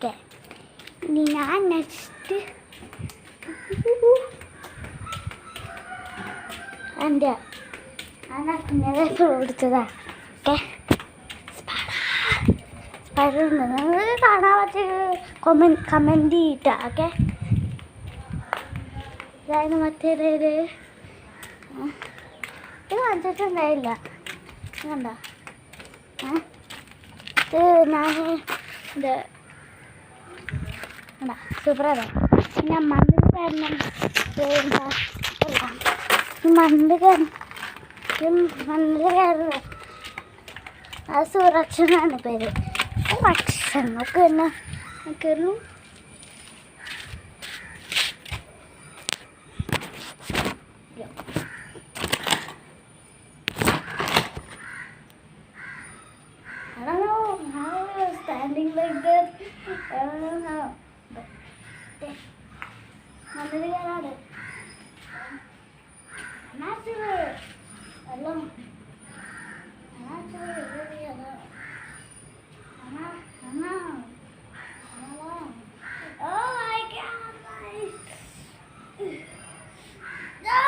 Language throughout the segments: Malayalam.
ഓക്കെ. ഇനി ഞാൻ നെക്സ്റ്റ് എൻ്റെ അങ്ങനെ കൊടുത്തതാ. ഓക്കെ, സ്പൈഡർ നിങ്ങൾ കാണാൻ പറ്റിയ കമൻറ്റ് ചെയ്യിട്ടാ. ഓക്കെ, ഇതായിരുന്നു മറ്റേത്. ഇത് വന്നിട്ടുണ്ടായില്ല കണ്ടോ. ഇത് ഞാൻ ഇത് കണ്ട സൂപ്പറാണ്. പിന്നെ മണ്ണിൽ കാരണം മണ്ണിൽ കയറുക അത് സുരക്ഷനാണ് പേര്. ഭക്ഷണമൊക്കെ തന്നെ കയറുന്നു. I don't know how I was standing like that. I don't know how. But മണ്ണിൽ കയറാറ് hello. Oh my God, guys. No!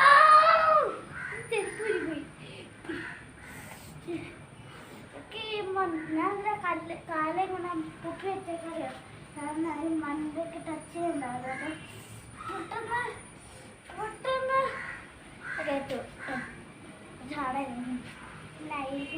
Okay, ഞാൻ കാലം കൊണ്ട് പൊക്കി വെച്ചേക്കറിയാം. കാരണം ഈ മണ്ണൊക്കെ ടച്ച് ചെയ്യുന്നുണ്ടാവും. പൊട്ടുന്ന കേട്ടു झाडायला लाईट